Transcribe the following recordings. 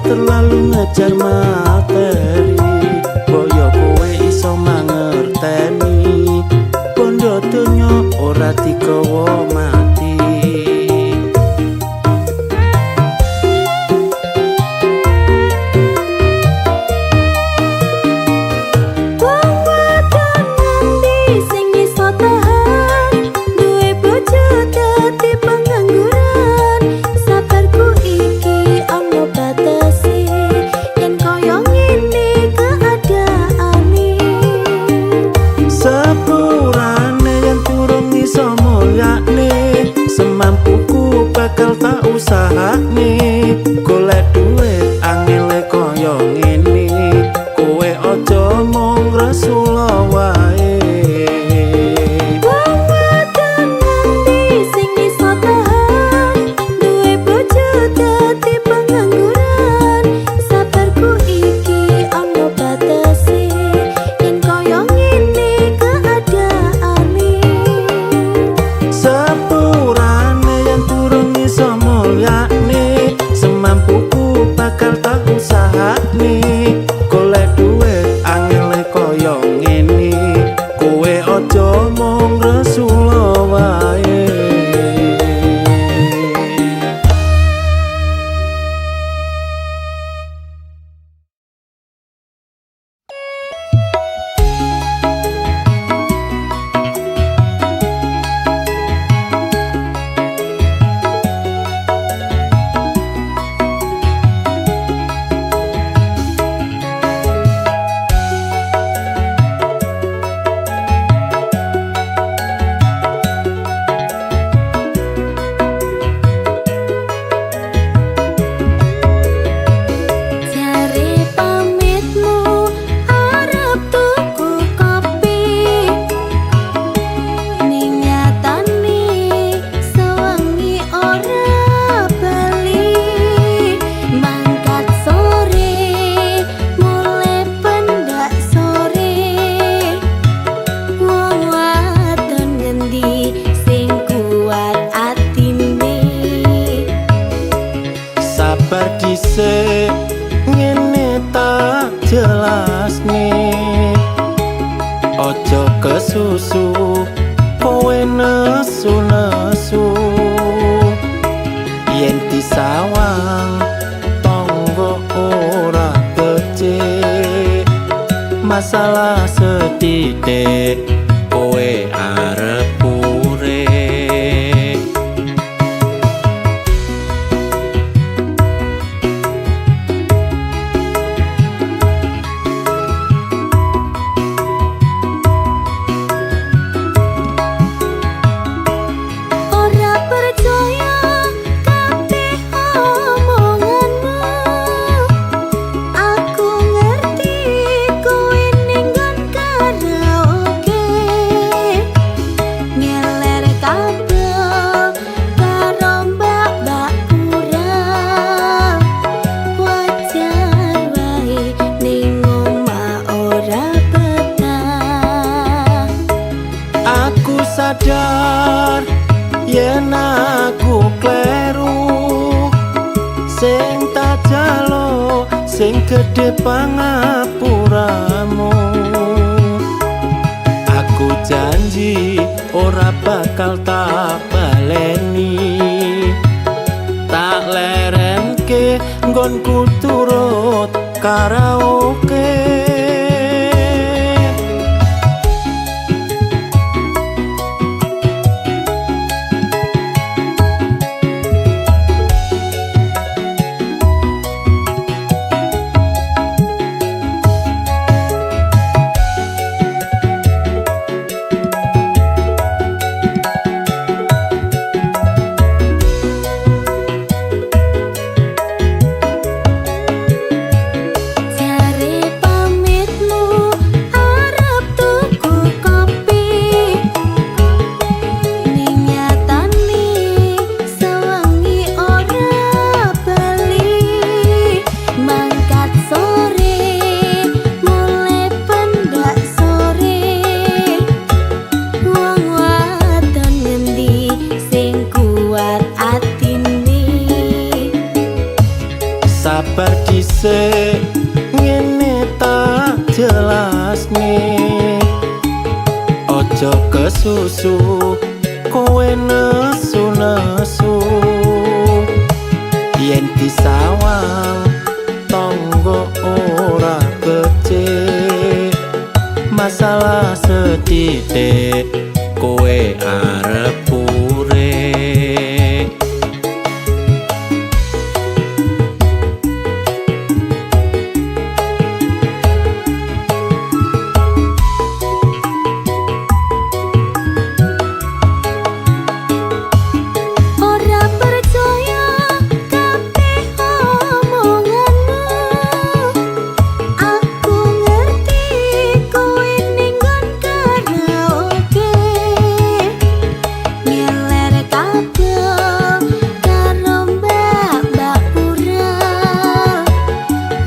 terlalu ngejar materi, boyo kowe iso mangerteni, bondo donya ora digawa mati. Semampuku bakal tak usahane, golek duit angele koyo ngene, kowe aja mung resula wae. Wong wadon ngendi sing iso tahan, duwe bojo dadi pengangguran. Sabarku iki ana batese, yen koyo ngene keadaane. Semampuku bakal tak usahane, golek duit angele koyo ngene, kowe aja mung resula wae. Sabar dhisik ngene tak jelasne, aja kesusu kowe nesu-nesu, yen disawang tonggo ora becik, masalah sethithik kowe arep urip. Sadar yen aku kleru, sing tak jalo sing gedhe pangapuramu. Aku janji ora bakal tak baleni, tak lerenke nggonku turut karaoke. Jare dhisik ngene tak jelasne ojo kesusu kowe nesu-nesu yen disawang tonggo ora becik masalah sedidik kowe arep urip Ora percaya kabeh omonganmu. Aku ngerti kowe ning nggon karaoke. Ngeler kabeh karo mbak-mbak pura.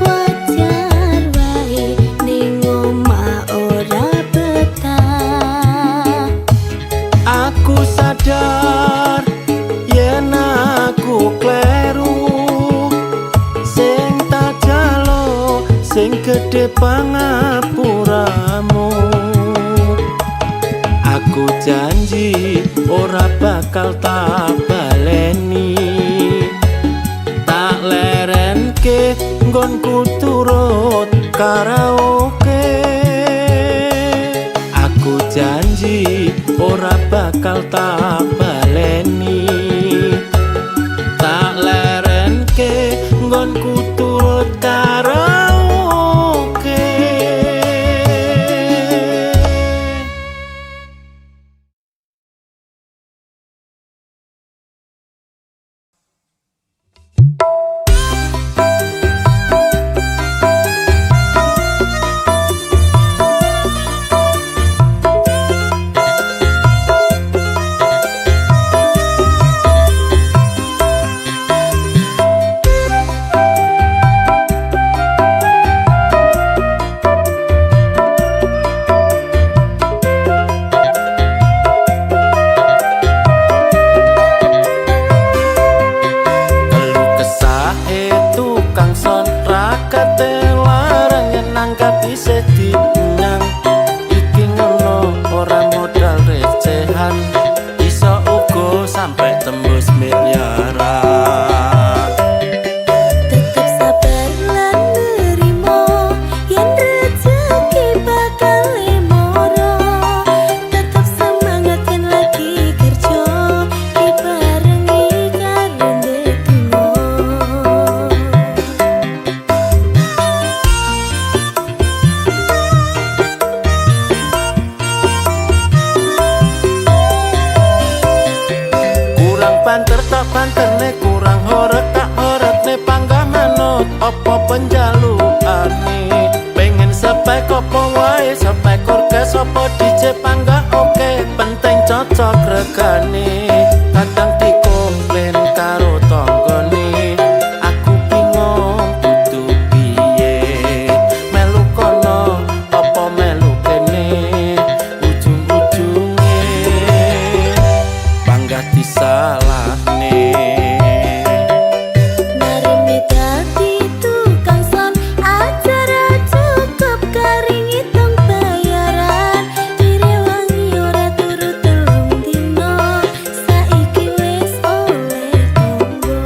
Wajar wae ning omah ora betah. aku sadar yen aku kleru sing tak jalo sing gedhe pangapuramu aku janji ora bakal tak baleni tak lerenke nggonku turut karaoke aku janji ora bakal tak baleni tak lerenke nggonku turut karaoke. Keluh kesah tukang son rakate larang yen nangkap isih dinang iki ngono ora modal recehan iso uga sampe tembus miliaran. Tetep sabar lan nerimo yen rezeki bakal lemoro. Tetep semangat yen lagi kerja dibarengi karo ndedonga. Kurang banter tak banterne kurang horeg tak horegne panggah manut apa penjalukane pengen sepek apa wae sepek orkes apa DJ panggah oke penting cocok regane kadang dikomplain karo tanggane aku bingung kudu piye melu kono apa melu kene ujung-ujunge panggah disalahne. Marine dadi tukang son acara cukup kari ngitung bayaran. Direwangi ora turu telung dino saiki wis oleh tonggo.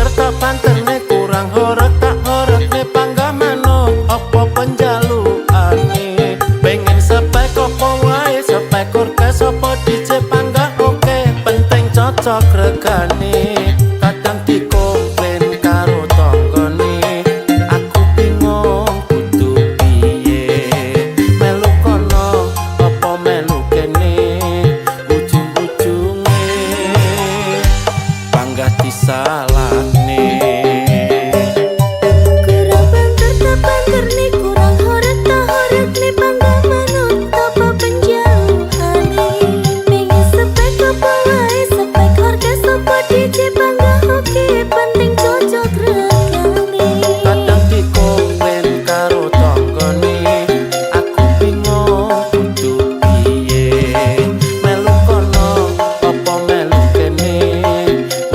banter tak banterne kurang horeg tak horegne panggah manut apa penjalukane pengen spek apa wae spek orkes apa DJ panggah oke penting cocok regane kadang dikomplain karo tanggane aku bingung kudu piye melu kono apa melu kene ujung-ujunge panggah disalahne Kurang banter tak banter nih kurang horeg tak horeg nih panggah manut apa penjauhane pengen spek apa wae spek orkes apa DJ panggah oke penting cocok regane kadang dikomplain karo tanggane aku bingung kudu piye melu kono apa melu kene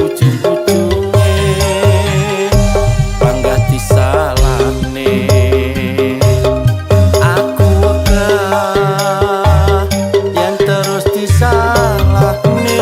ujung-ujunge panggah disalahne aku wegah yen terus disalahne.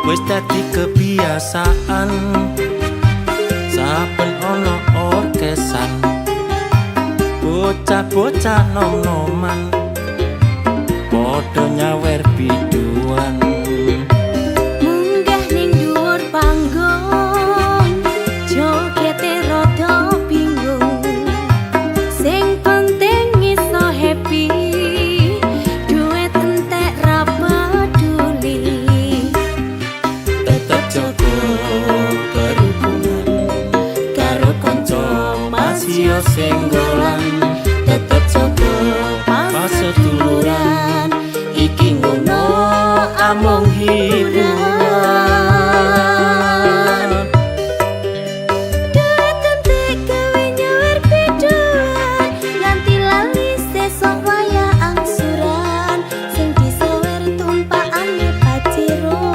Wis dadi kebiasaan saben ana orkesan bocah-bocah nom-noman padha nyawer biduan munggah ning dhuwur panggung jogete rada bingung sing penting iso happy duit entek ra peduli tetep jaga kerukunan karo kanca masih singgolan tetep jaga paseduluran iki ngono amung hiburan duit entek gawe nyawer biduan nganti lali sesuk waya angsuran sing disawer tumpakane paciro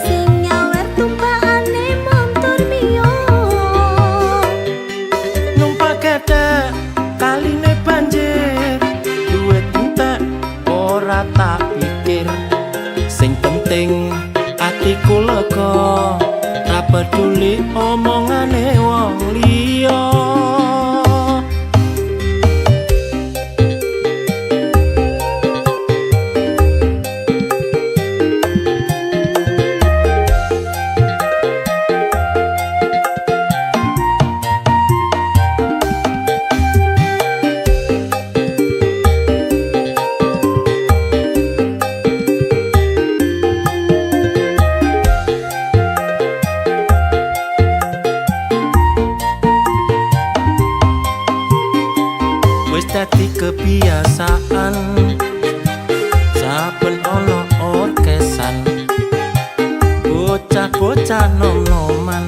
sing nyawer tumpakane montor mio numpak gedhe kaline banjir duit entek ora tak pikir sing penting atiku lega ra peduli omongane wong liya. Wis dadi kebiasaan saben ana orkesan bocah-bocah nom-noman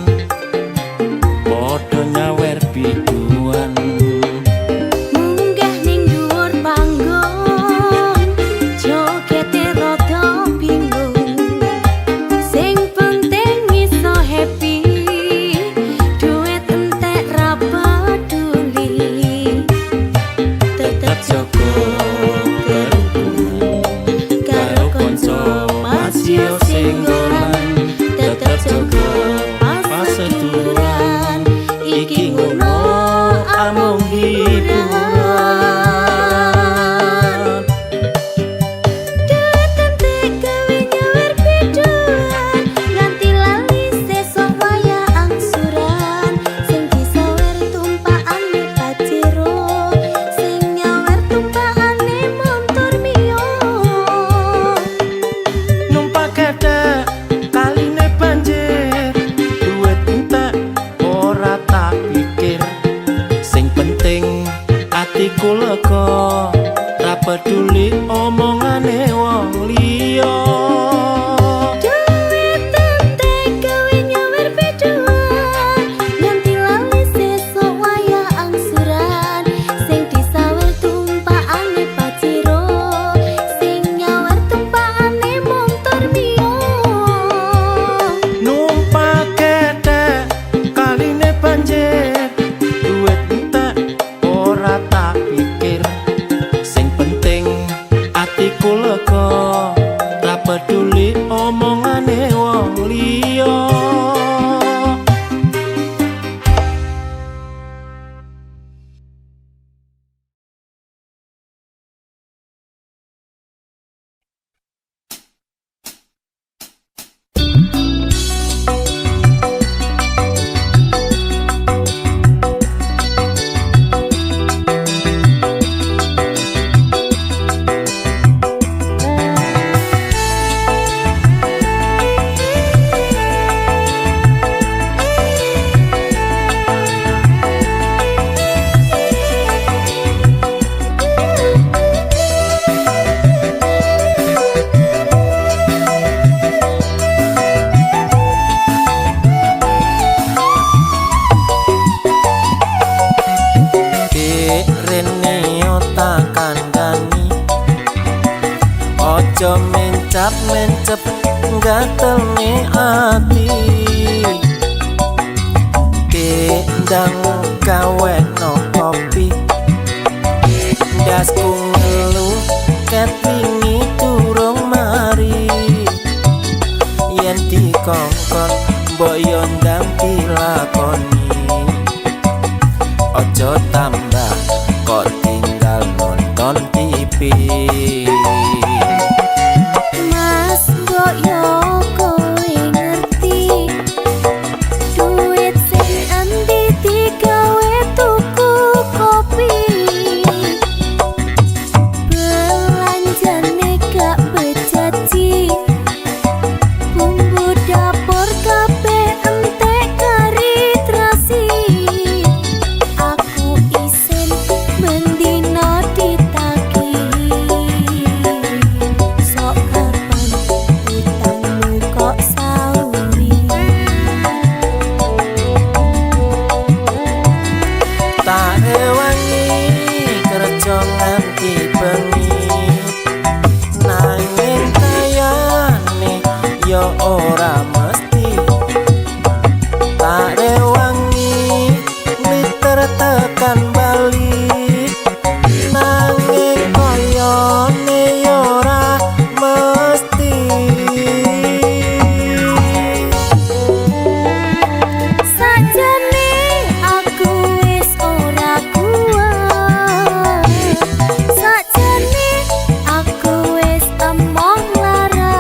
padha nyawer biduan munggah ning dhuwur panggung jogete rada bingung sing penting iso happy duit entek ra peduli tetep jaga kerukunan karo kanca masih singgolan tetep jaga paseduluran iki ngono amung hiburan duit entek gawe nyawer biduan nganti lali sesuk waya angsuran sing disawer tumpakane paciro sing nyawer tumpakane montor mio numpak gedhe kaline banjir duit entek ora tak pikir sing penting atiku lega ra peduli omongane wong liya. Atiku lega ra peduli omongane wong liya. Ojo mencap-mencep gatelne ati, kendang gawe no kopi, dasku ngelu ket wingi durung mari. Yen dikongkon mbok yo ndang dilakoni, ojo tambah kok tinggal nonton TV. Ora mesti tak rewangi liter tekan balik, nanging koyone ora mesti. Sajane aku wis ora kuat, sajane aku wis emong lara.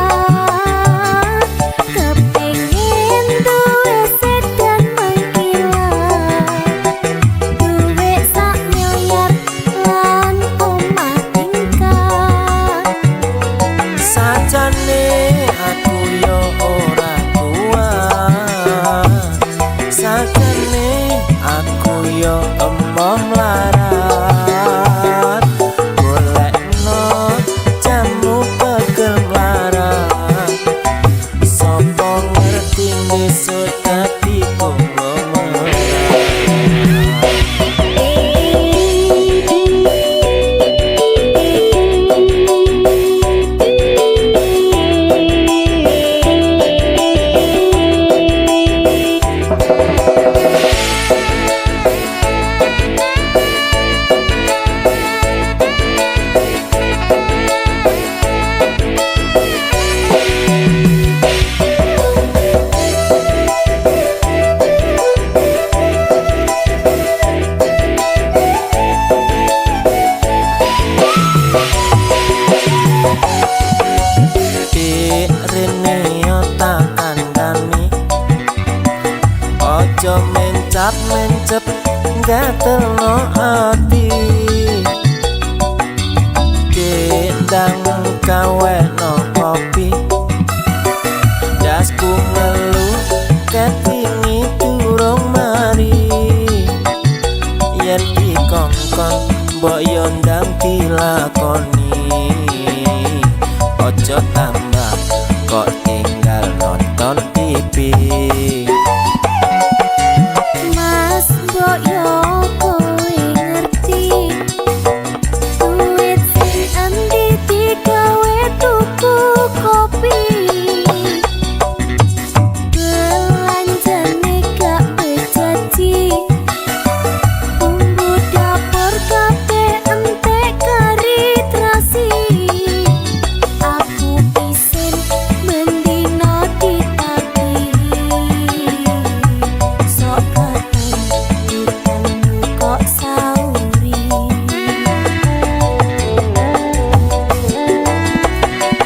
mbok yo ndang dilakoni. Ojo tambah kok tinggal nonton TV. Mas mbok yo kowe ngerti duit sing endi digawe tuku kopi. Belanjane gak bejaji, bumbu dapur kabeh entek kari terasi. Aku isin mendino ditagih, sok keteng utangmu kok sauri.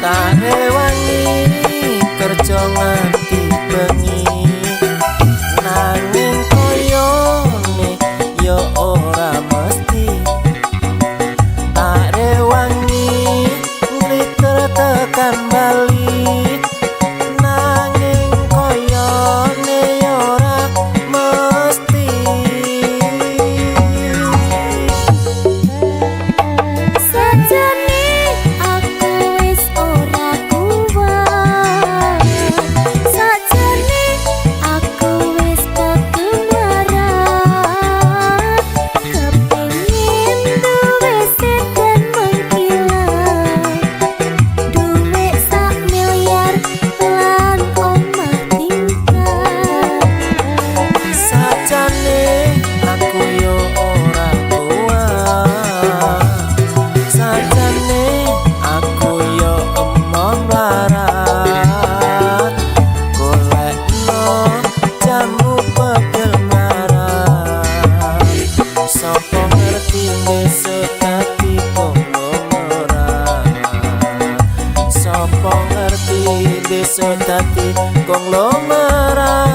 Tak rewangi kerja nganti bengi, nanging koyone yo ora mesti. Tak rewangi ngliter tekan bali, nanging koyone yo ora mesti. Sajane aku wis ora kuat, sajane aku wis kegemaran, kepengin duwe sedan mengkilat, duwe 1 miliar lan omah tingkat. Sajane aku yo ora kuat, sajane aku yo emon larat, golekno jamu pedemaran. Sopo ngerti besok dadi konglomerat, sopo ngerti besok dadi konglomerat.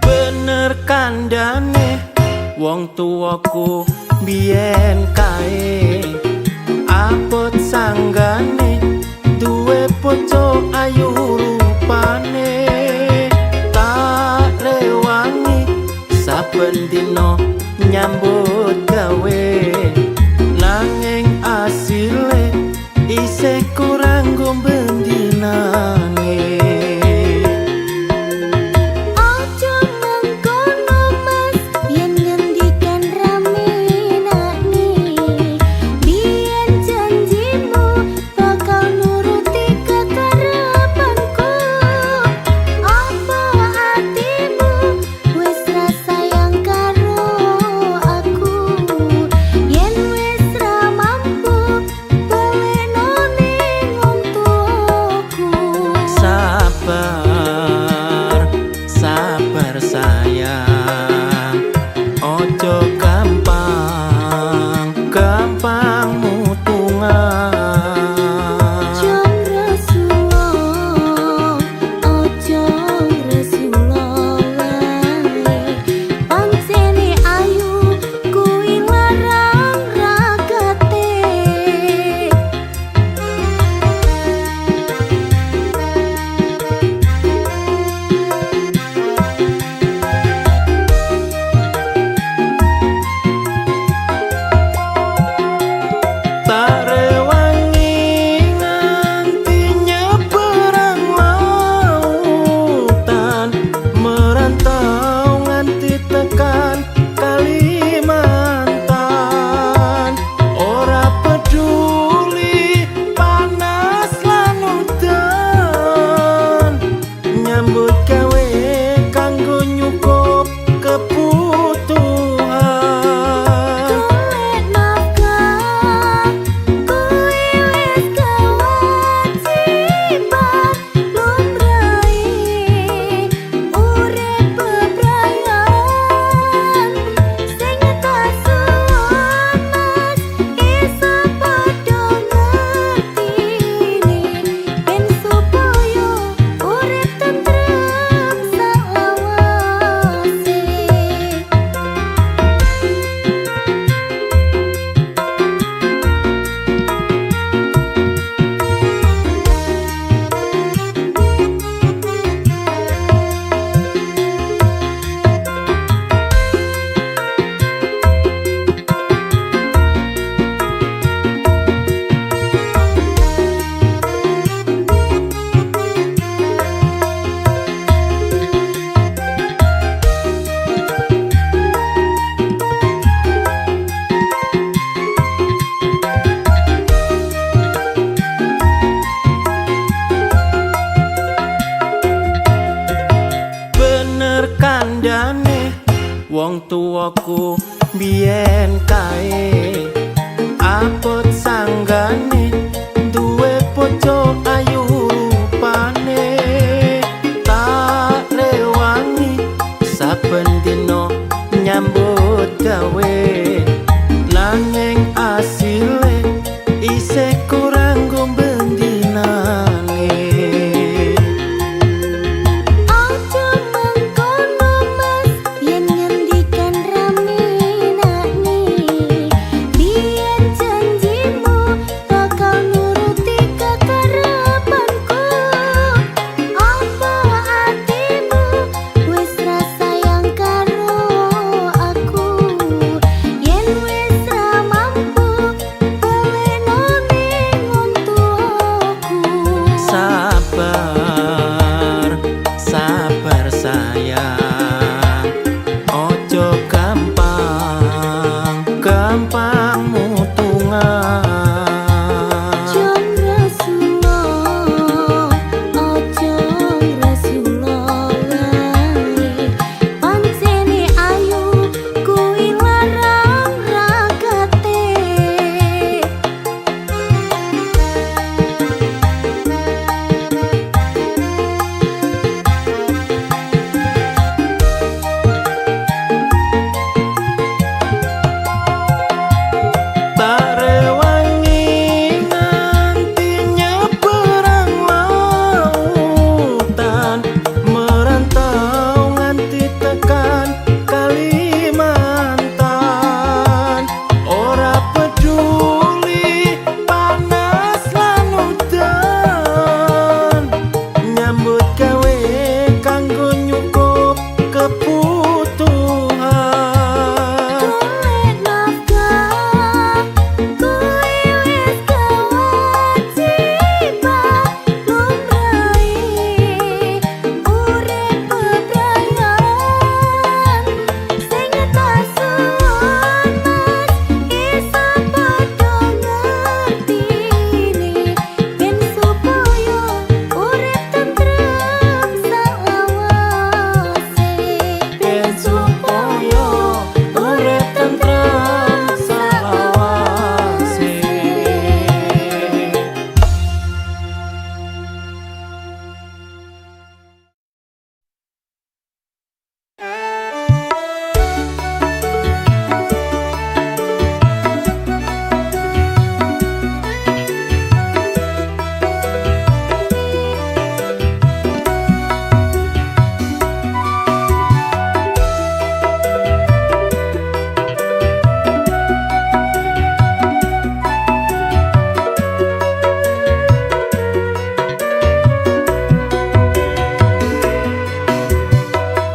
Bener kandhane wong tuwaku biyen kae, abot sanggane duwe bojo ayu rupane. Tak rewangi saben dina nyambut gawe, nanging asile isih kurang gombendinane. Ojo mengkono mas, yen ngendikan rame nakne. Biyen janjimu bakal nuruti kekarepanku. Apa hatimu wis ra sayang karo aku? Yen wis ra mampu balekno ning wong tuaku. Sabar, sabar sayang, ojo gampang, gampang mutungan. Jom Rasulullah, ojo Rasulullah, pancene ayu kuwi larang ragate. wong tuaku biyen kae apot sanggane duwe bojo ayu rupane tak rewangi saben dina nyambut gawe nanging asile isih kurang gombendinane. Ojo mengkono mas yen ngendikan rame nakni biyen janjimu bakal nuruti kekarepanku apa atimu wis rasayang karo aku yen wis ra mampu baleno ning wong tuaku. Sabar, sabar sayang, ojo gampang, gampang mutungan. Jon Rasulullah, ojo Rasulullah lali pancene ayu kuwi larang ragate. Tak rewangi nganti nyeberang lautan merantau nganti tekan Kalimantan ora peduli panas lan udan nyambut gawe kanggo nyukup kebutuhan. Golek nafkah kuwi wis kewajiban lumrahe urip bebrayan sing tak suwun mas iso padha ngertine ben supaya urip tentrem salawase Ben supaya urip tentrem salawase.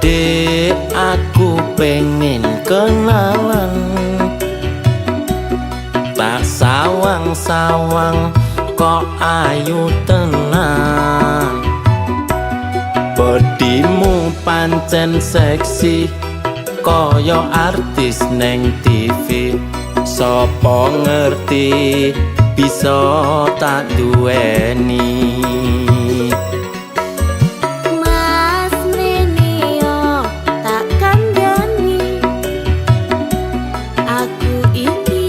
Dek, aku pengen kenalan tak sawang-sawang kok ayu tenan bodimu pancen seksi koyo artis neng TV sopo ngerti bisa tak duweni. Mas mrene yo tak kandhani aku iki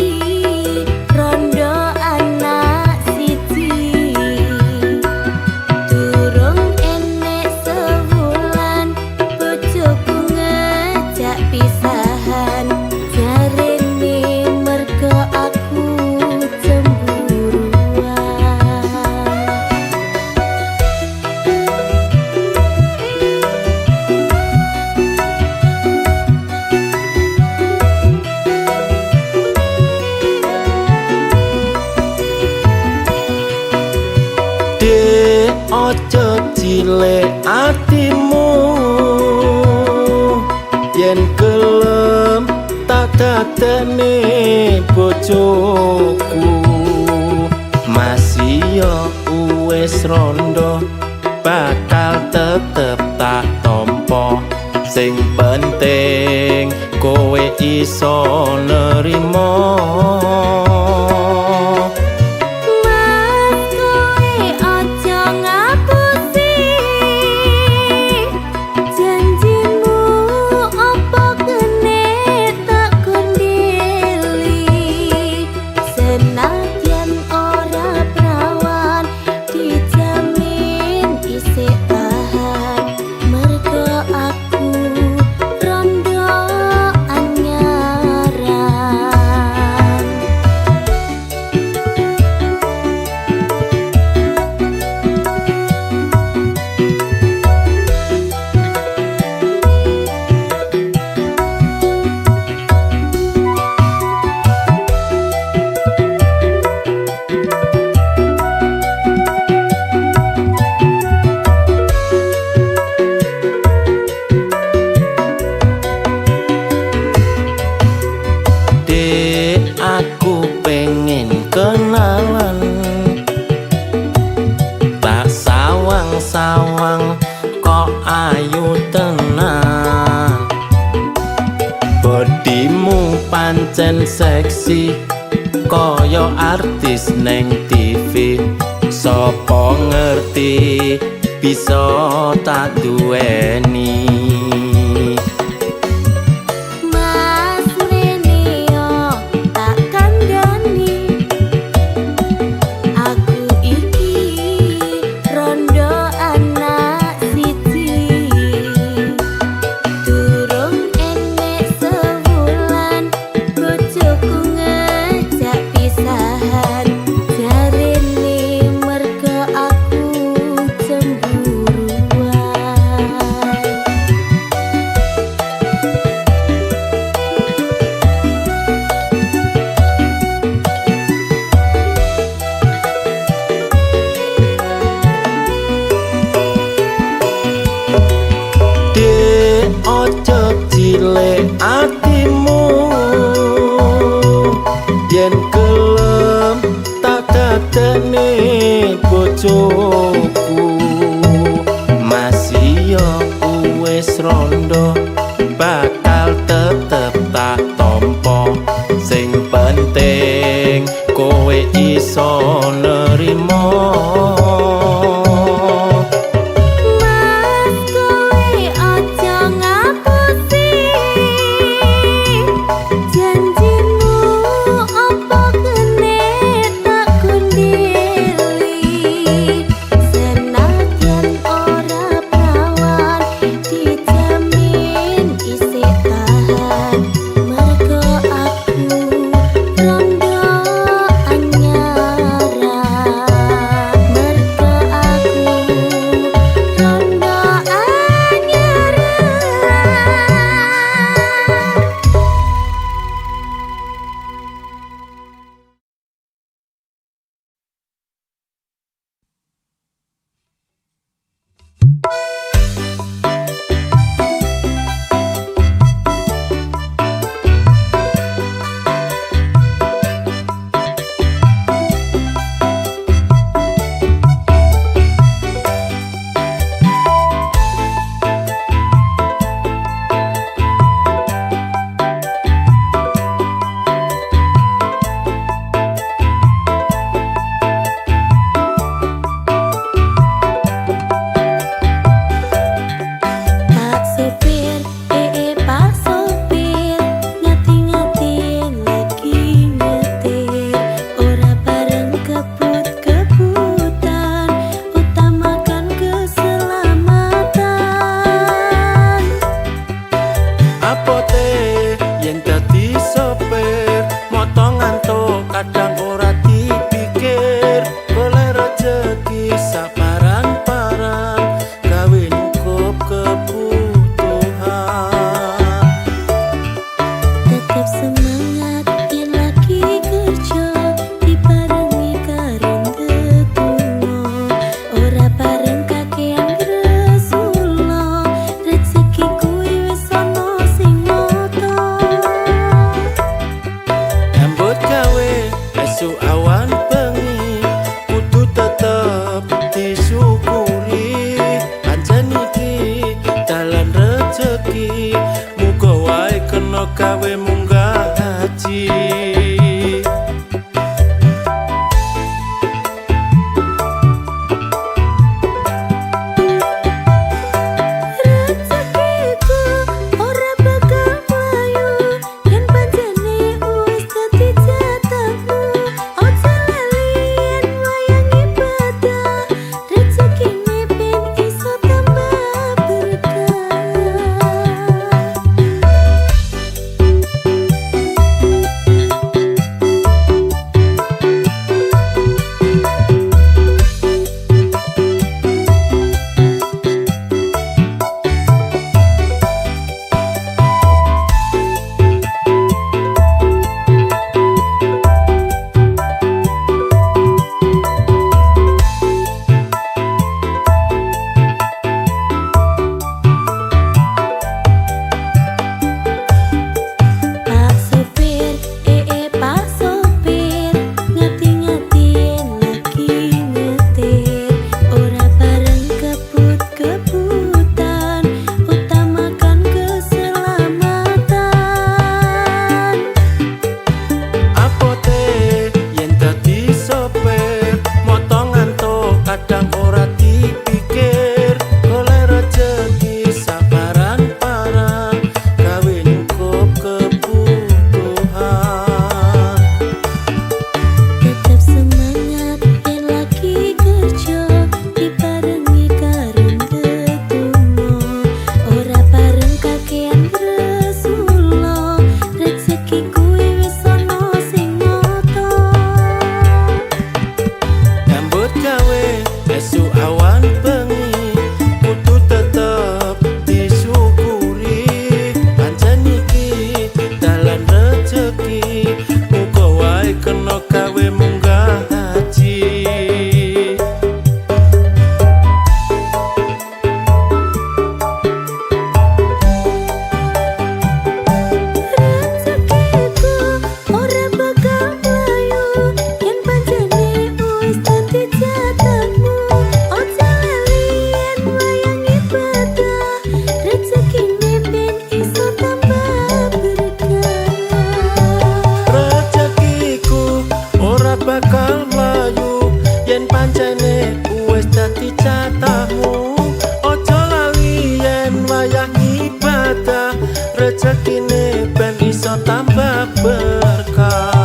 rondo anak siji durung enek sewulan bojoku ngejak pisahan jarene mergo aku cemburuan. Dek, ojo cilik atimu yen gelem tak dadekne bojoku masih yo wis rondo bakal tetep tak tompo sing penting kowe iso nerimo. Mas kowe aja ngapusi janjimu apa kene lawang kok ayu tenang. Bodimu pancen seksi koyo artis neng TV. Sopo ngerti bisa tak duweni. Mas Lenio tak kandani, aku iki rondo anak siji. Durung enek sewulan bojoku ngejak pisahan. Jarene mergo aku cemburuan. Dek ojo cilik atimu, yen gelem tak dadekne bojoku. Masih yo wis rondo bakal tetep tak tompo. Sing penting kowe iso nerimo. Mas kowe aja ngapusi janjimu, apa kene tak kundili. Senajan ora prawan dijamin isih tahan. Mergo aku rondo anyaran. Mergo aku rondo anyaran. Pak sopir, Pak sopir, ngati-ngatiin lagi nyetir. Ora bareng kebut-kebutan, utamakan keselamatan. Apote yen dadi sopir moto ngantuk kadang ora dipikir. Golek rejeki saparan-paran gawe nyukup kebutuhan. Tetap semangat yen lagi kerja, dibarengi karo ndedonga. Ora bareng kakean gresula, rezeki kuwi wis ana sing nata. Nyambut gawe esuk awan bengi kudu tetep disyukuri. Pancen iki dalan rejeki, muga wae kena gawe munggah haji. Rezekiku ora bakal mlayu yen pancene wis dadi jatahmu. Ojo lali yen wayang ibadah, rezekine ben iso tambah berkah. rezekine ben iso tambah berkah.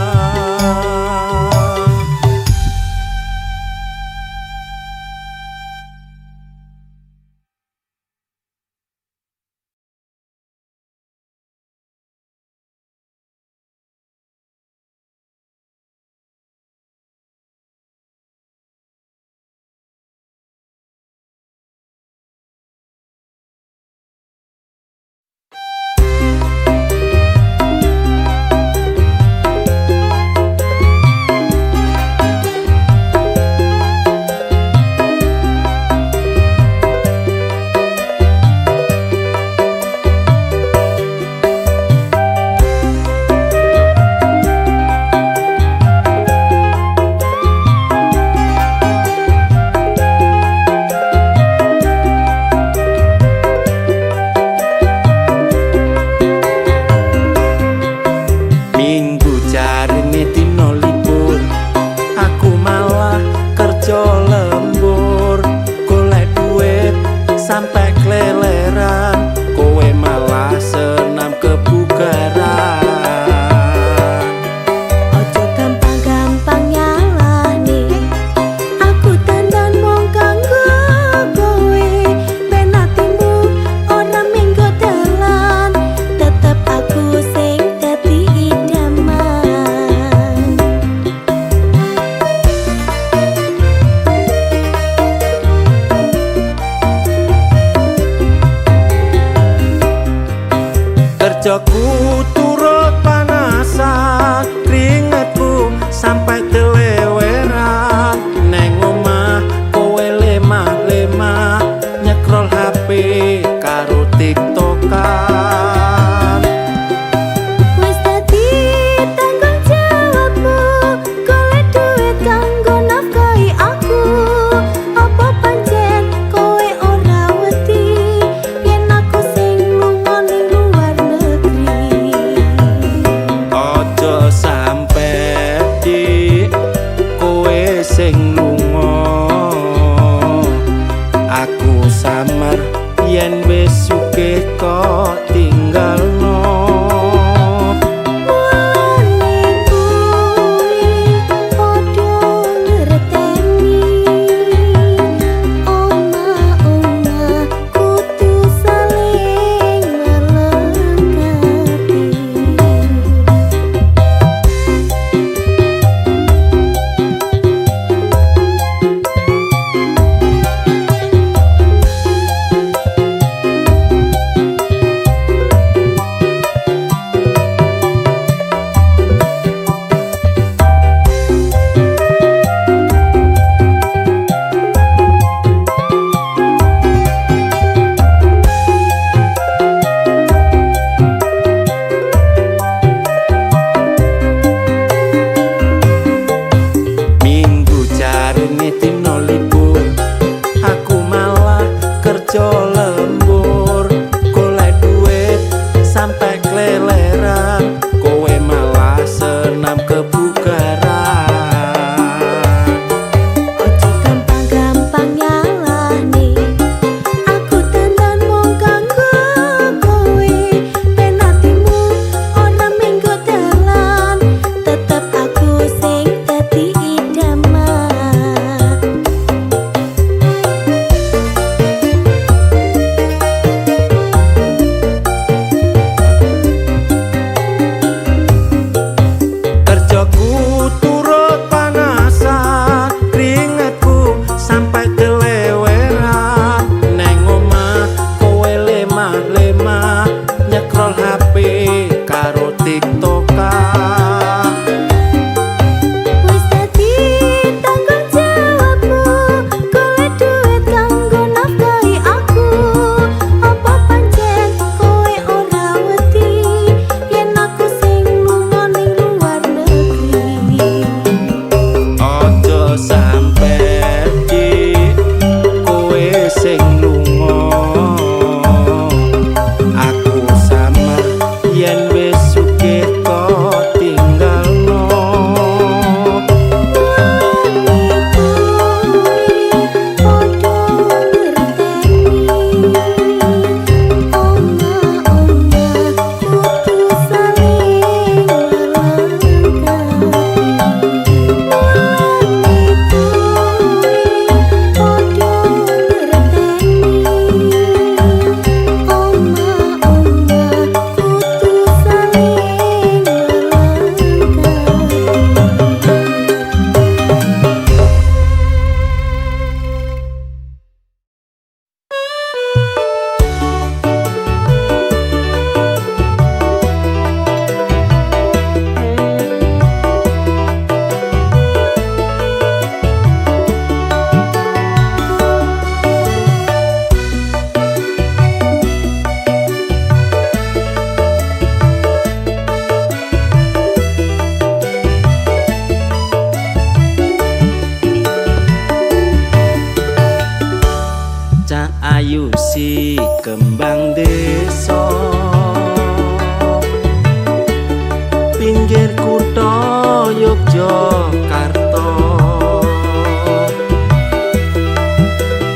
Sampai keleleran, kowe malah senam kebugaran. Ojo gampang-gampang nyalahne, aku dandan mung kanggo kowe. Ben atimu ora minggo dalan, tetep aku sing dadi idaman. Kerjaku turut panasan, keringetku sampai teleweran. Neng omah kowe lemah-lemah, nyekrol HP karo TikTokan. Wis dadi tanggung jawabmu, golek duit kanggo nafkahi aku. Apa pancen kowe ora wedi yen aku sing lunga ning luar negeri? Ojo sampe dik kowe sing lunga, aku samar yen wis sugih kok tinggalno. Mulane kuwi padha ngerteni, omah-omah kudu saling ngelengkapi. Minggu jarine dino libur, aku malah kerja lembur. Golek duit sampai keleleran, kowe malah senam kebugaran. Ojo gampang-gampang nyalahne, aku dandan mung kanggo kowe. Ben atimu ora minggo dalan, tetep aku sing dadi idaman. Cak ayu si kembang desa pinggir kutha Yogyakarta.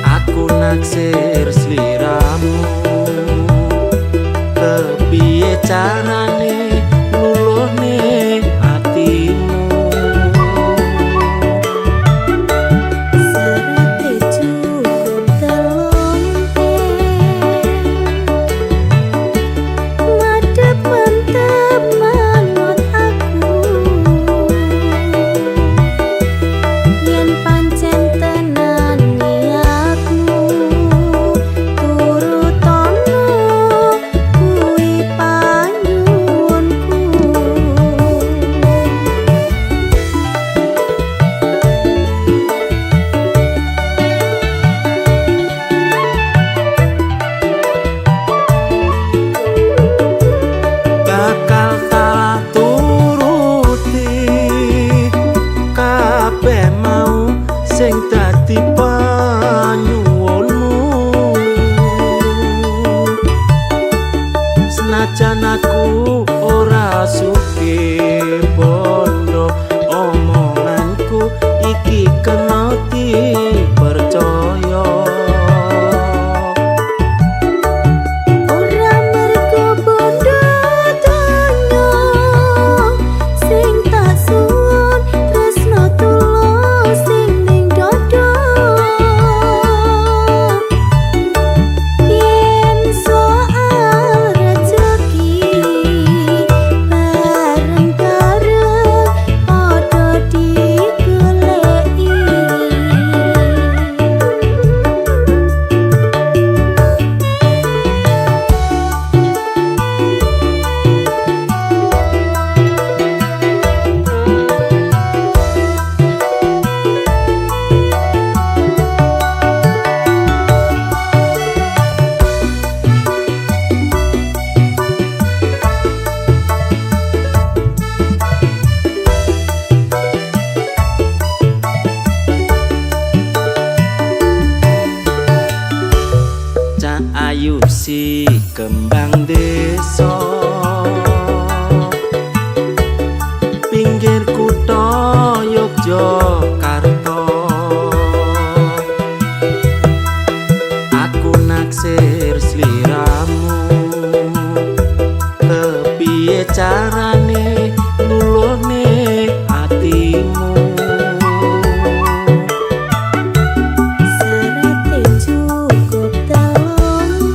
Aku naksir sliramu, kepiye carane luluhne atimu. Serate cukup telung madhep mantep manut aku. Yen pancen tenan niatmu turutono kuwi panyuwunku. Bakal tak turuti kabeh mau sing dadi panyuwunmu. Senajan aku ora sugih bondo, omonganku iki kena dipercaya. Ora mergo bondo donya sing tak suwun tresno tulus sing ning dada. Yen soal rejeki bareng-bareng padha digoleki. Cak ayu si kembang desa pinggir kutha Yogyakarta. Aku naksir sliramu, kepiye carane luluhne atimu. Serate cukup telung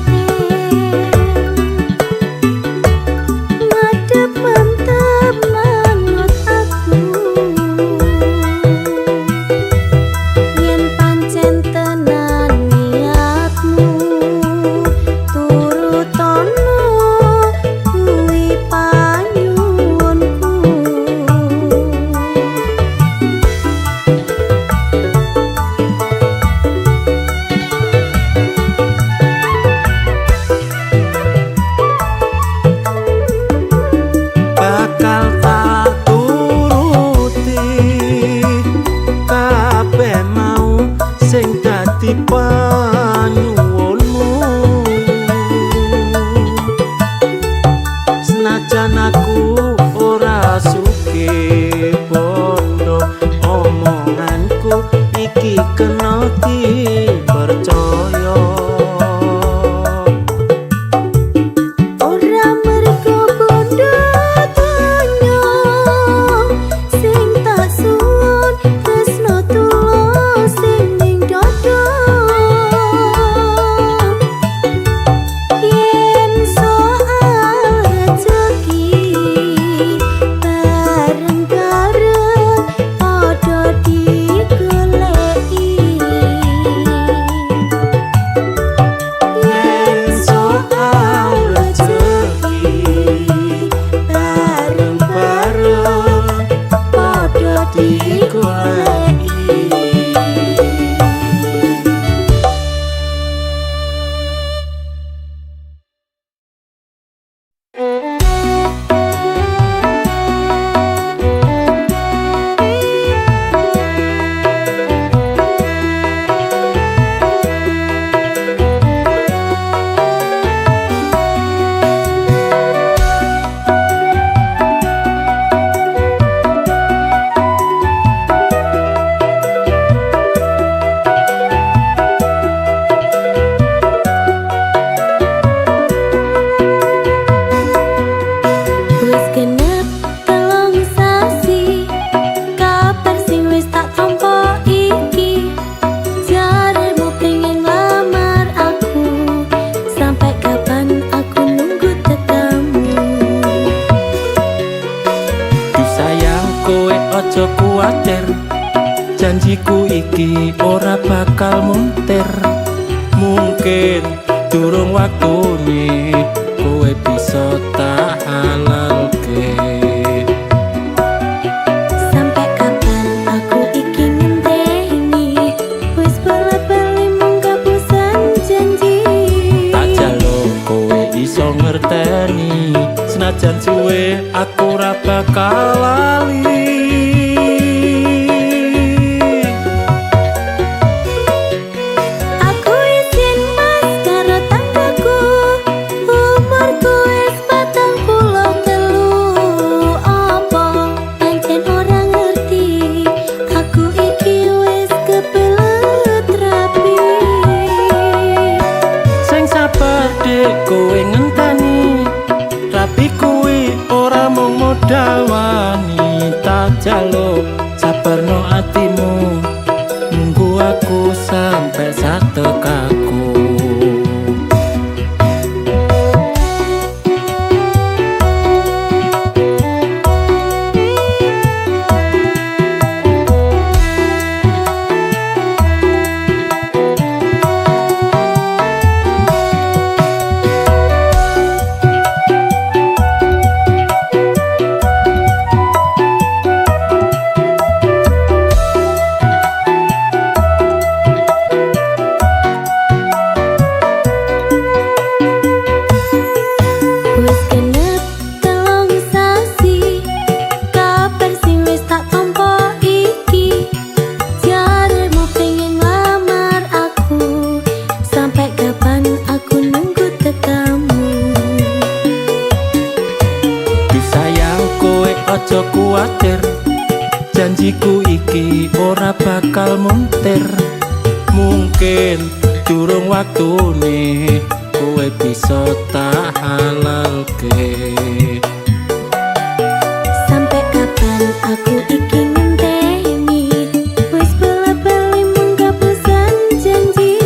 Janjiku iki ora bakal muntir. Mungkin durung waktune kowe bisa tak halalke. Sampai kapan aku iki ngenteni, wis bola-bali mung kapusan janji. Tak jaluk kowe iso ngerteni, senajan suwe aku ora bakal lali. Aku izin mas karo tanggaku, umurku wis 43. Apa pancen ora ngerti, aku iki wis kebelet rapi. Sing sabar dek kowe ngenteni, rapi kuwi ora mung modal wanita. Jaluk sabarno atimu, nunggu aku sampai satekaku. Wis genep 3 sasi, kabar sing wis tak tampa iki. Jaremu pengen lamar aku, sampai kapan aku nunggu tekamu. Duh sayang kowe aja kuwatir, janjiku iki ora bakal muntir. Mungkin durung waktune kowe bisa tak halalke. Sampai kapan aku iki ngenteni, wis bola-bali mung kapusan janji.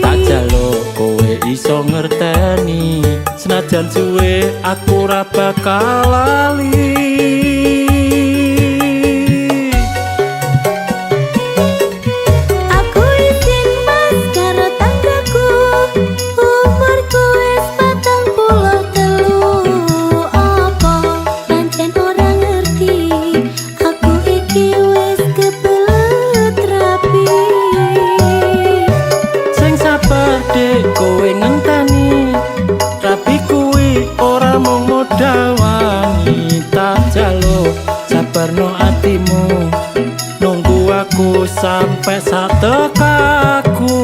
Tak jaluk kowe iso ngerteni, senajan suwe aku ora bakal lali. Aku izin mas karo tanggaku, umurku wis 43. Apa pancen ora ngerti, aku iki wis kebelet rapi. Sing sabar dek kowe ngenteni, rapi kuwi ora mung modal wanita. Jaluk sabarno atimu, nunggu aku sampai satekaku.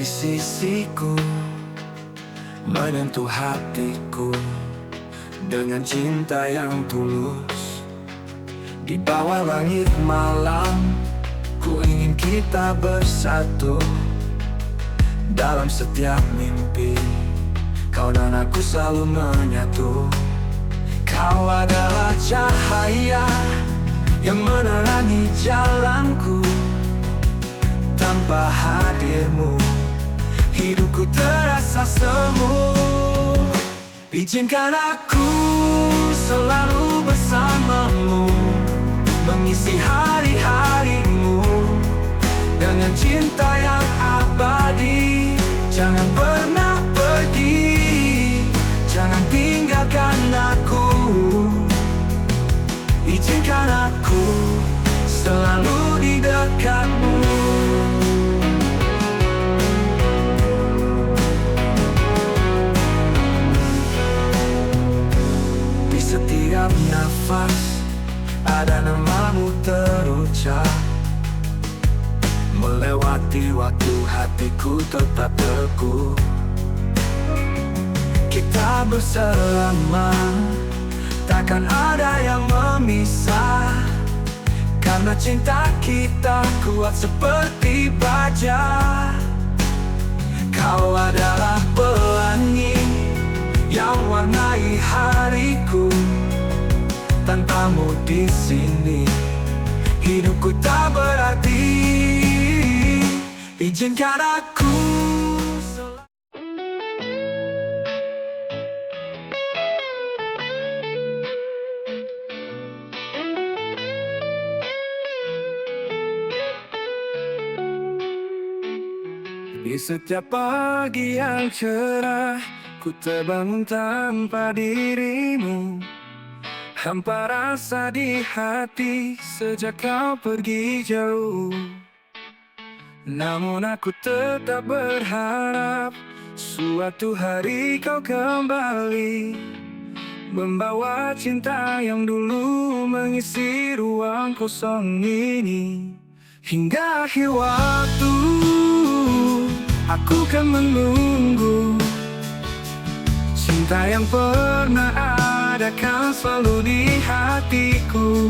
di sisiku, menyentuh hatiku dengan cinta yang tulus. Di bawah langit malam, ku ingin kita bersatu. Dalam setiap mimpi, kau dan aku selalu menyatu. Kau adalah cahaya yang menerangi jalanku. Tanpa hadirmu, hidupku terasa semu. Izinkan aku selalu bersamamu, mengisi hari-harimu dengan cinta yang abadi. Jangan pernah pergi, jangan tinggalkan aku. Izinkan aku selalu di dekatmu. Di setiap nafas ada namamu terucap. Melewati waktu, hatiku tetap teguh. Kita bersama, takkan ada yang memisah. Karena cinta kita kuat seperti baja. Kau adalah pelangi yang warnai hariku. Tanpamu di sini, hidupku tak berarti. Izinkan aku di setiap pagi yang cerah, ku terbangun tanpa dirimu. Hampa rasa di hati sejak kau pergi jauh. Namun aku tetap berharap suatu hari kau kembali, membawa cinta yang dulu mengisi ruang kosong ini. Hingga akhir waktu, aku kan menunggu. Cinta yang pernah ada kan selalu di hatiku.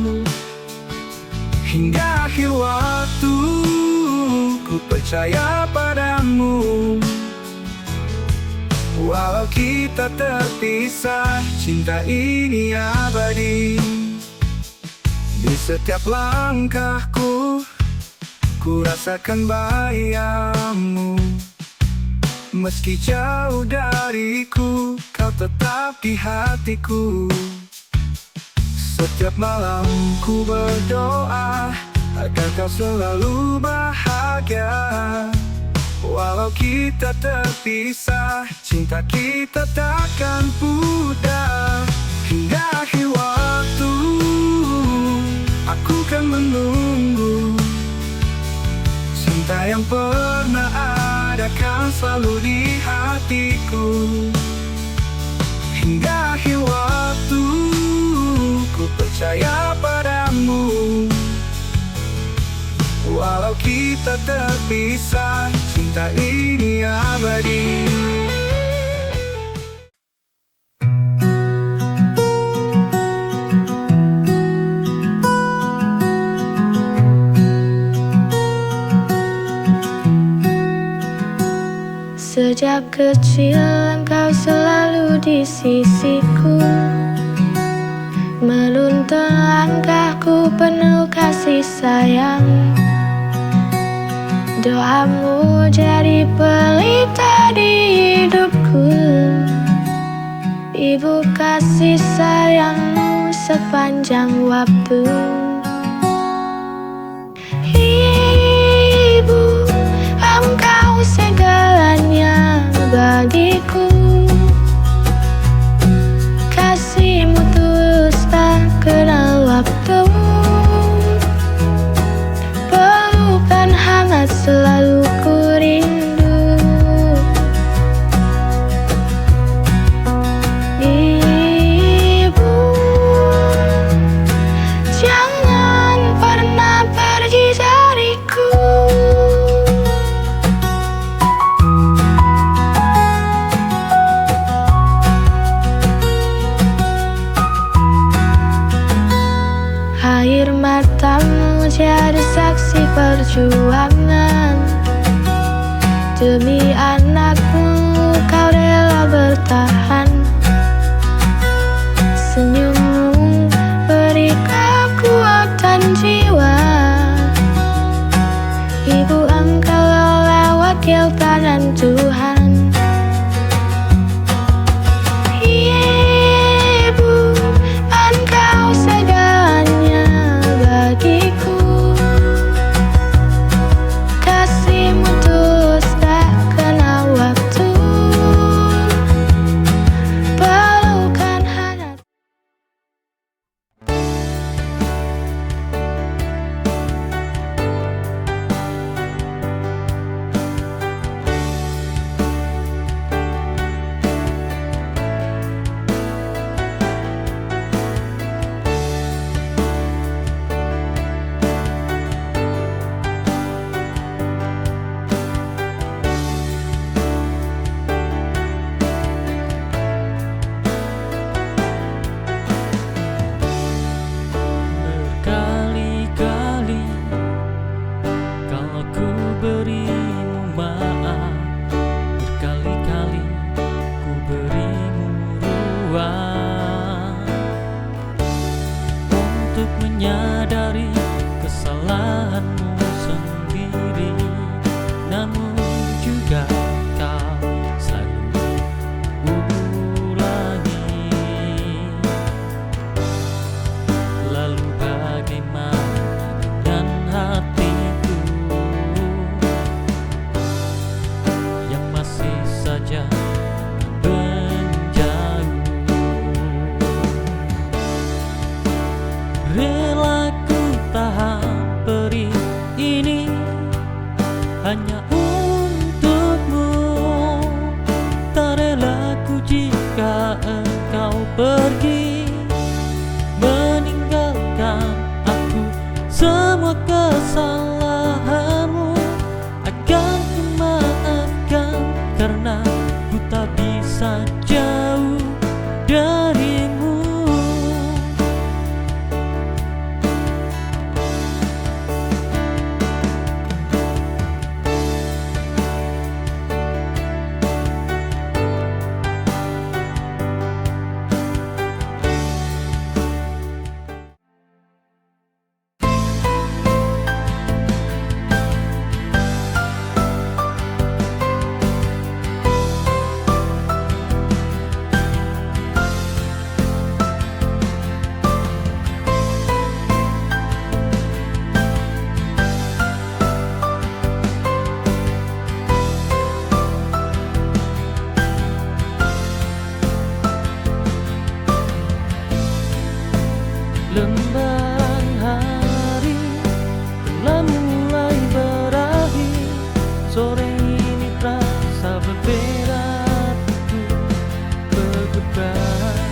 Hingga akhir waktu, ku percaya padamu. Walau kita terpisah, cinta ini abadi. Di setiap langkahku, ku rasakan bahagiamu. Meski jauh dariku, kau tetap di hatiku. Setiap malam ku berdoa agar kau selalu bahagia. Walau kita terpisah, cinta kita takkan pudar. Hingga akhir waktu, aku kan menunggu. Cinta yang pernah ada kan selalu di hatiku. Hingga akhir waktu, ku percaya padamu. Walau kita terpisah, cinta ini abadi. Sejak kecil engkau selalu di sisiku, menuntun langkahku penuh kasih sayang. Doamu jadi pelita di hidupku. Ibu kasih sayangmu sepanjang waktu. Ibu, engkau segalanya bagiku. Kasihmu tulus tak kenal waktu. Pelukan hangat selalu ku rindu. Ibu, jangan pernah pergi dariku. Air matamu jadi saksi perjuangan. Demi anakmu kau rela bertahan. Senyummu beri kekuatan jiwa. Ibu, engkau wakil tangan Tuhan. Ibu, engkau segalanya bagiku. Kasihmu tulus tak kenal waktu. Pelukan hangat. Berkali-kali kalau ku berimu maaf, berkali-kali ku berimu ruang untuk menyadari kesalahanmu sendiri. Namun juga kau selalu ulangi. Lalu bagaimana dengan hatiku yang masih saja menjauh? Rela ku tahan perih ini hanya untukmu. Tak rela ku jika engkau pergi, meninggalkan aku. Semua kesalahanmu akan ku maafkan, karena ku tak bisa jauh darimu. Lembaran hari telah mulai berakhir. Sore ini terasa berbeda, bergerak.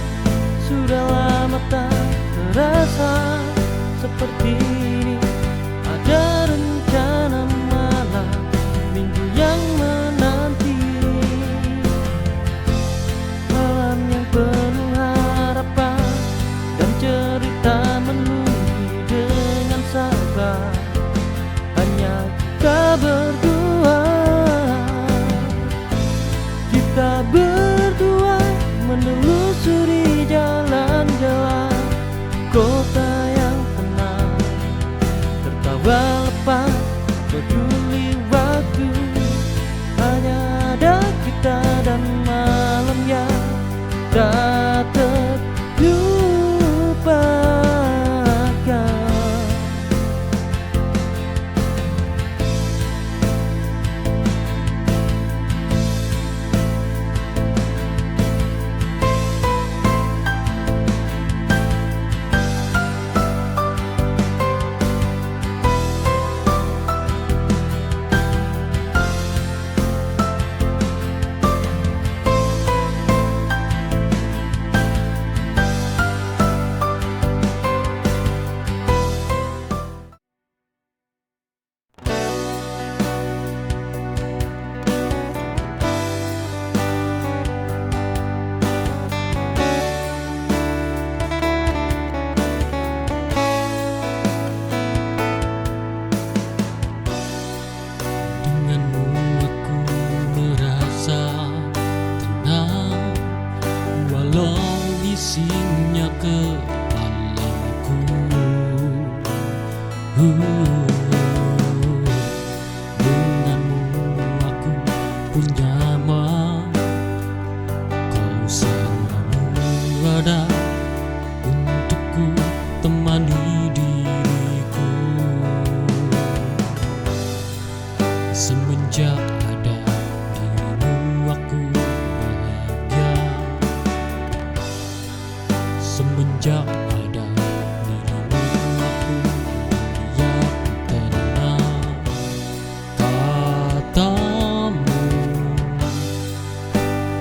Sudah lama tak terasa seperti ini. Ada rencana malam minggu yang menanti, malam yang penuh harapan dan cerita menunggu dengan sabar. Hanya kita berdua, kita berdua menelusuri jalan-jalan kota yang tenang, tertawa lepas peduli waktu. Hanya ada kita dan malam yang tak terlupakan. Denganmu aku pun nyaman, kau selalu ada untukku, temani diriku. Semenjak ada dirimu aku bahagia. Semenjak ada dirimu aku bahagia, tenang. Katamu,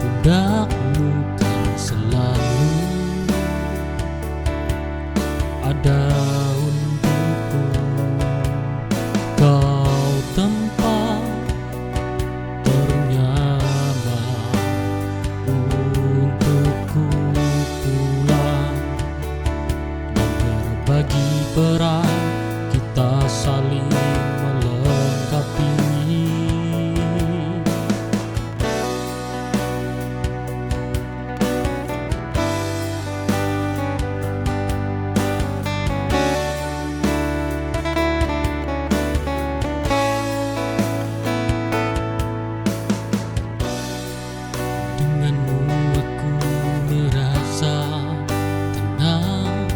pundakmu kan selalu ada untukku. Kau tempat ternyaman untukku pulang, dan berbagi peran kita saling melengkapi. Denganmu aku merasa tenang,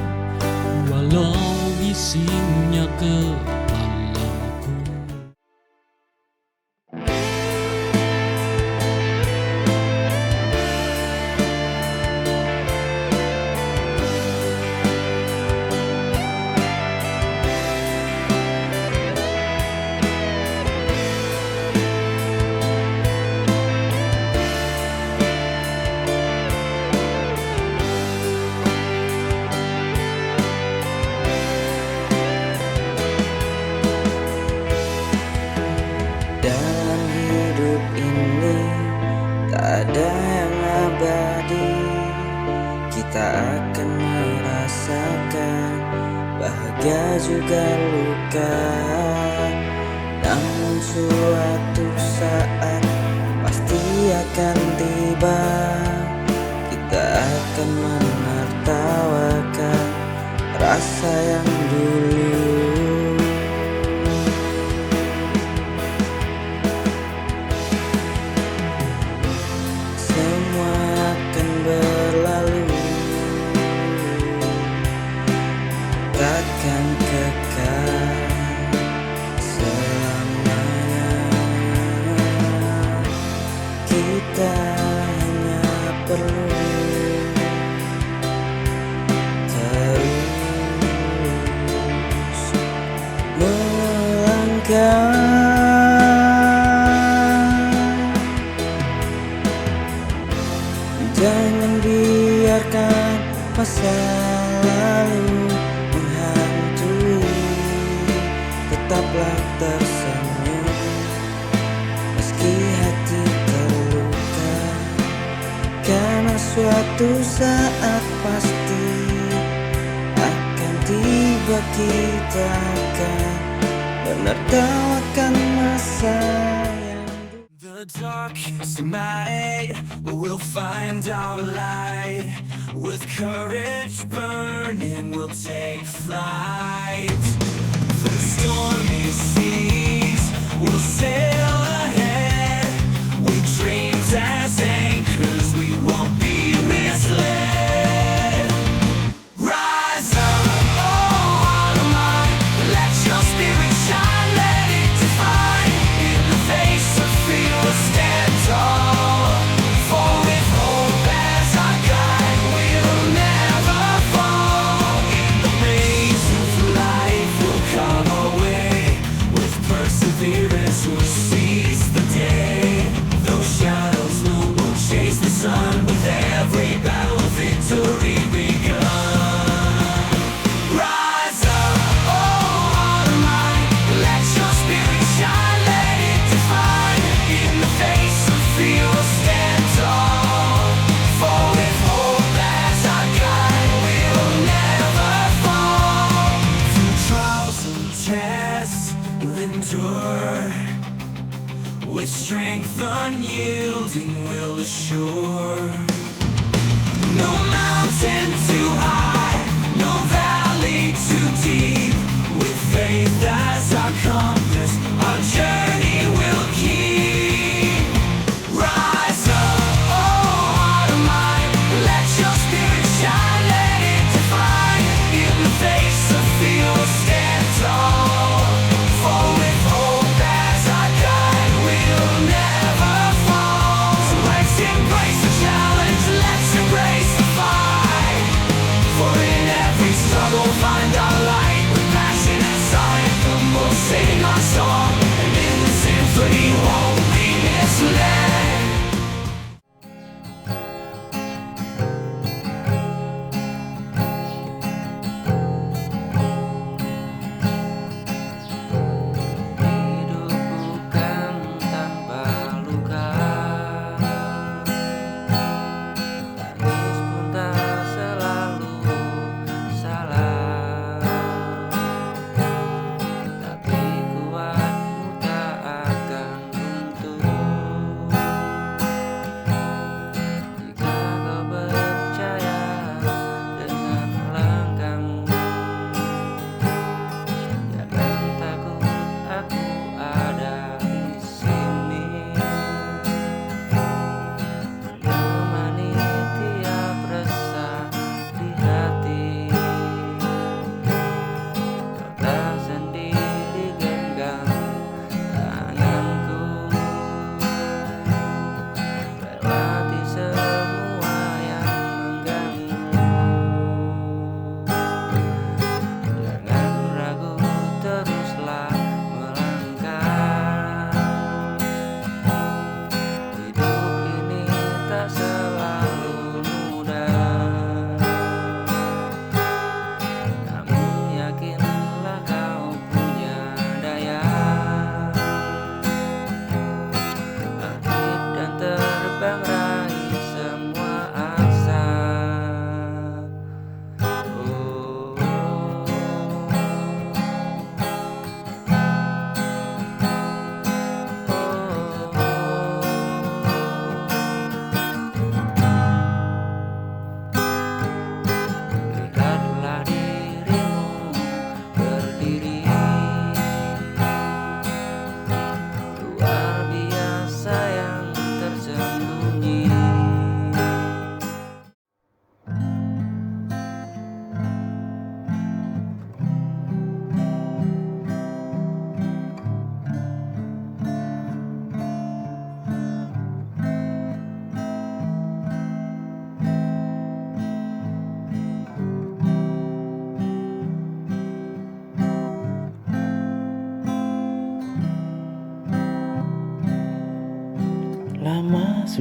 walau bisingnya kepalaku. Dalam hidup ini tak ada yang abadi. Kita akan merasakan bahagia juga luka. Namun suatu saat pasti akan tiba. Kita akan menertawakan rasa yang dulu. Semua akan berlalu, takkan kekal selamanya. Kita hanya perlu terus melangkah. Jangan biarkan masa lalu menghantui. Tetaplah tersenyum meski hati terluka, karena suatu saat pasti akan tiba. Kita akan menertawakan masa yang The darkest night, we'll find our light. With courage burning, we'll take flight. The stormy seas, we'll sail ahead. With dreams as anchors, we won't be misled. Rise up, oh heart of mine, let your spirit shine, let it define. In the face of fear, we'll stand tall. For with hope as our guide, we'll never fall. In the maze of life, we'll come away. With perseverance, we'll seize the day. Those shadows will chase the sun. With every battle, victory begun. Rise up, oh heart of mine, let your spirit shine, let it define. In the face of fear, we'll stand tall. For with hope as our guide, we'll never fall. Through trials and tests, we'll endure. With strength unyielding, we'll assure. No mountain too high, no valley too deep. With faith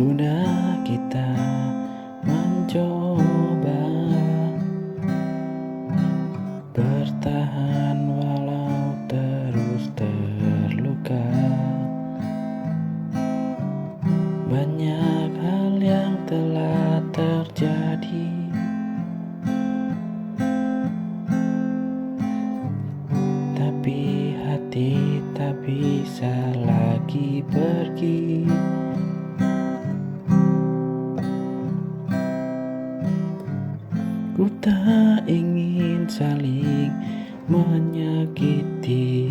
Sudah kita mencoba bertahan walau terus terluka. Banyak hal yang telah terjadi, tapi hati tak bisa lagi pergi. Ku tak ingin saling menyakiti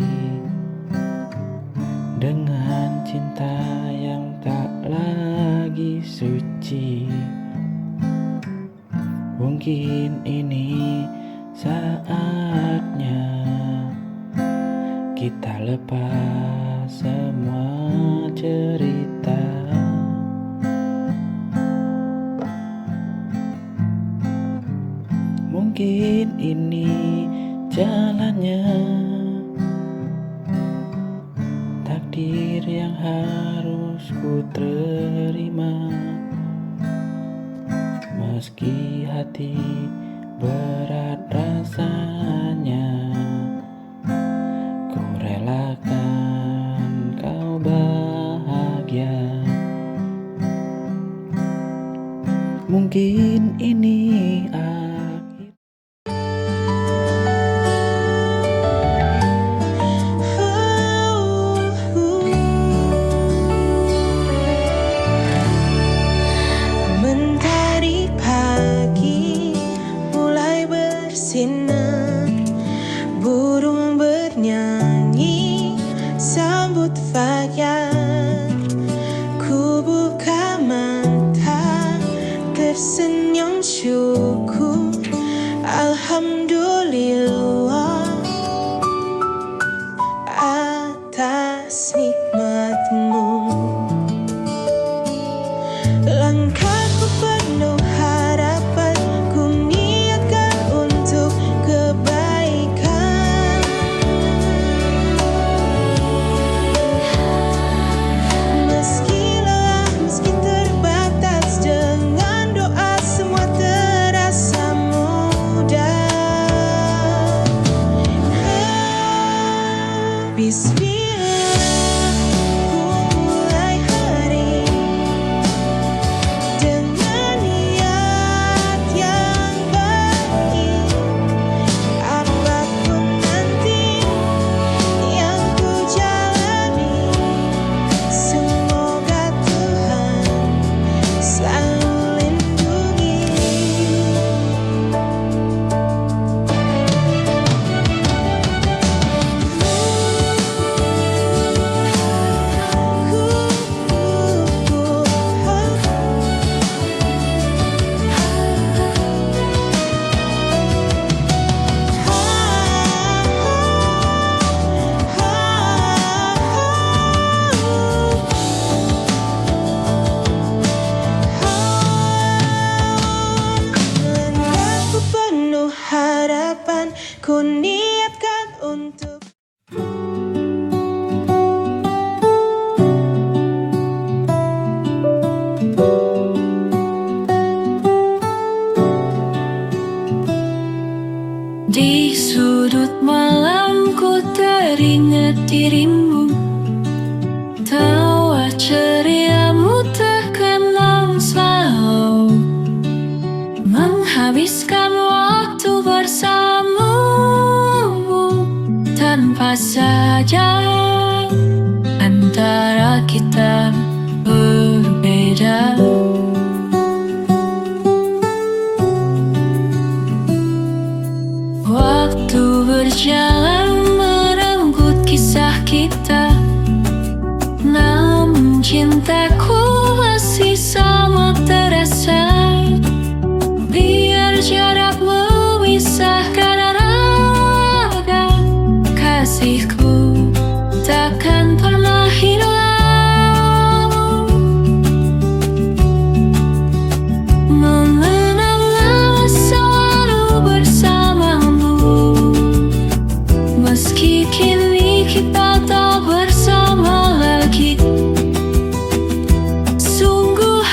dengan cinta yang tak lagi suci. Mungkin ini saatnya kita lepas semua cerita. Mungkin ini jalannya, takdir yang harus ku terima. Meski hati berat rasanya, ku relakan kau bahagia. Mungkin ini akhir. Mentari pagi mulai bersinar, burung bernyanyi sambut fajar. Ku buka mata, tersenyum syukur, alhamdulillah atas nikmatmu. Langkahku penuh harapan, ku niatkan untuk kebaikan. Meski lelah, meski terbatas, dengan doa semua terasa mudah. Bismillah, ku mulai hari dengan niat yang baik. Apapun nanti yang ku jalani, semoga Tuhan selalu lindungi. Langkahku penuh harapan, ku niatkan untuk Di sudut malam ku teringat dirimu, tawa ceriamu terkenang selalu, menghabiskan waktu bersamamu tanpa saja antara kita berbeda. Waktu berjalan merenggut kisah kita, namun cintaku masih sama terasa. Biar jarak memisahkan raga, kasihku takkan pernah hilang. Mengenang selalu bersamamu, meski kini kita tak bersama lagi. Sungguh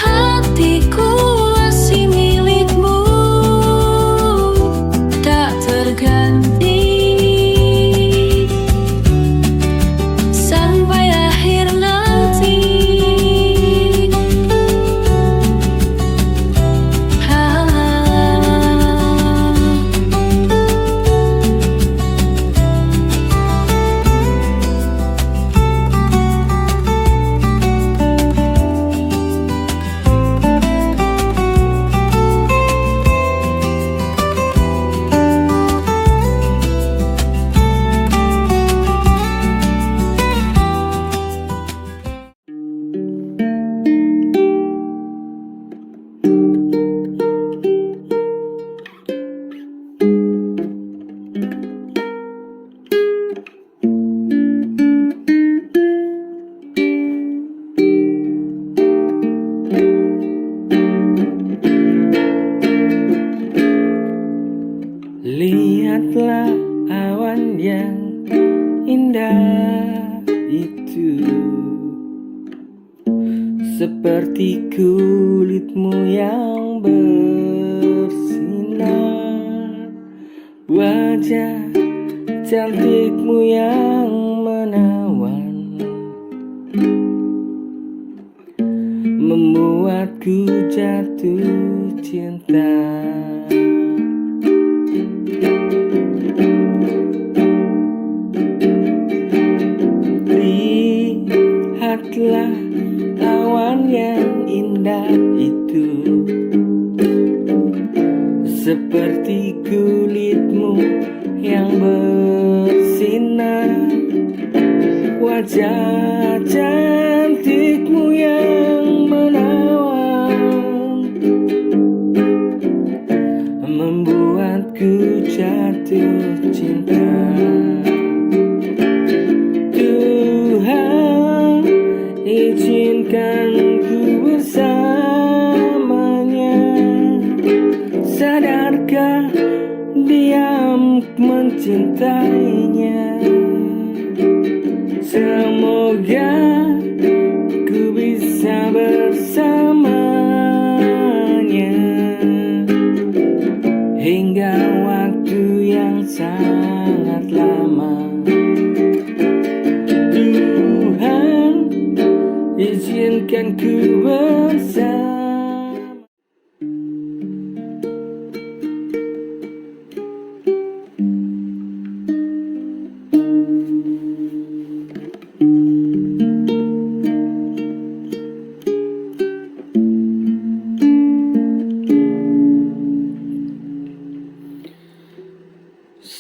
yang indah itu, seperti kulitmu yang bersinar, wajah cantikmu yang menawan, membuatku jatuh cinta. Lihatlah awan yang indah itu, seperti kulitmu yang bersinar, wajah cantikmu yang menawan, membuatku jatuh cinta. Tuhan, izinkan ku bersamanya. Sadarkah dia mencintainya? Semoga ku bisa bersamanya hingga waktu yang sangat lama. Tuhan, izinkan ku bersama.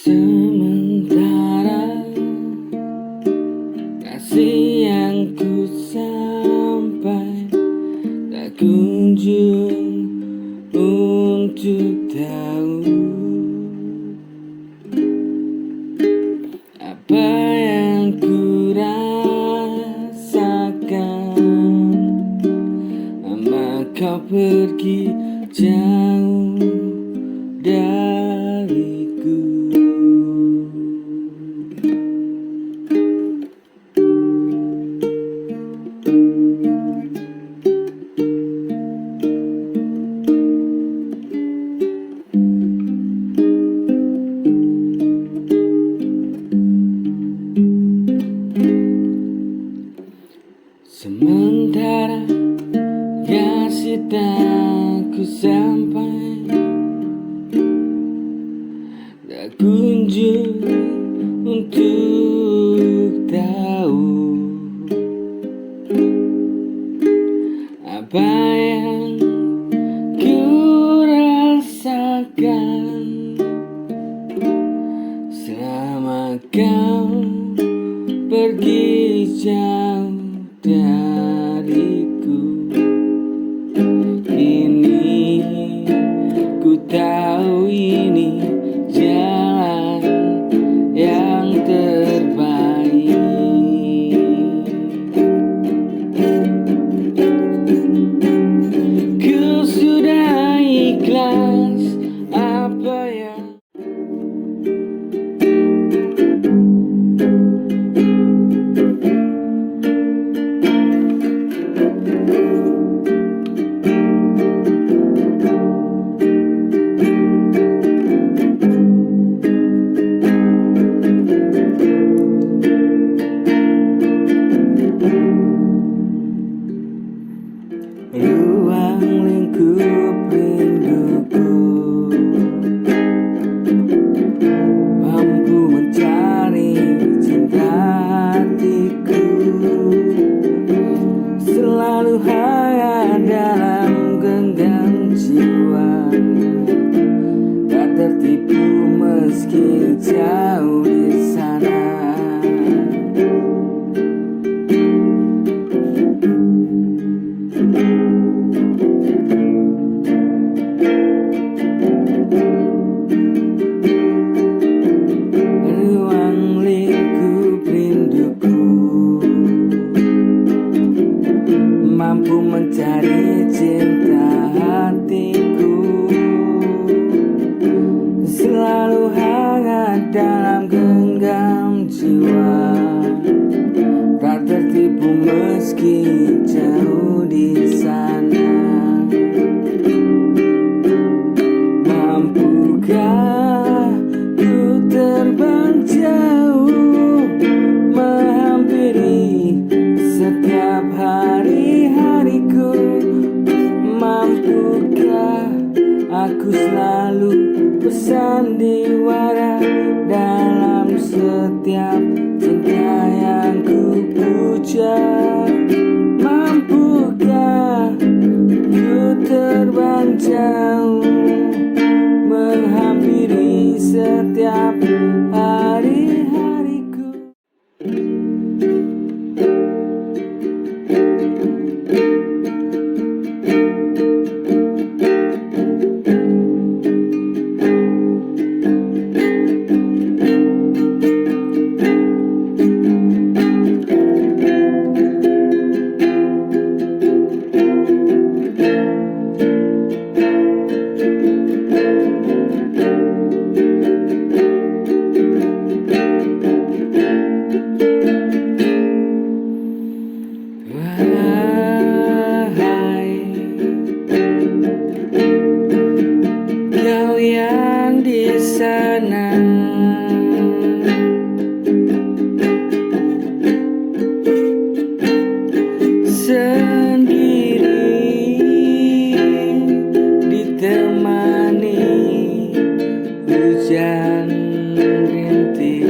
Sementara kasih yang ku sampai tak kunjung untuk tahu apa yang ku rasakan, maka pergi jauh dariku. Sementara kasih tak ku sampai, tak kunjung untuk tahu apa yang ku rasakan selama kau pergi jauh dariku. Kini ku tahu ini jalan yang terbaik. Ku sudah ikhlas apa yang setiap cinta yang ku puja. Mampukah ku terbang jauh, menghampiri setiap hari-hariku. Wahai kau yang di sana, sendiri ditemani hujan rintik.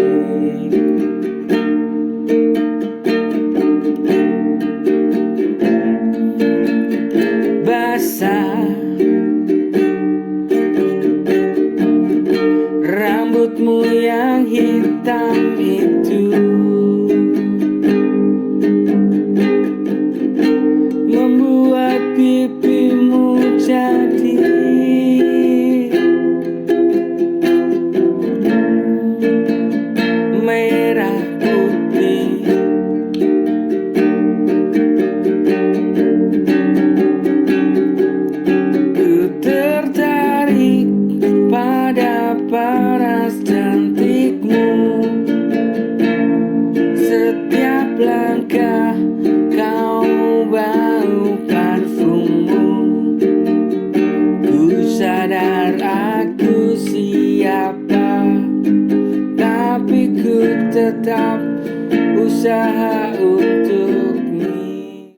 Basah rambutmu yang hitam itu, membuat pipimu jadi merah putih. Ku tertarik pada paras cantikmu, setiap langkah kau bau parfummu. Ku sadar aku siapa, tapi ku tetap usaha untuk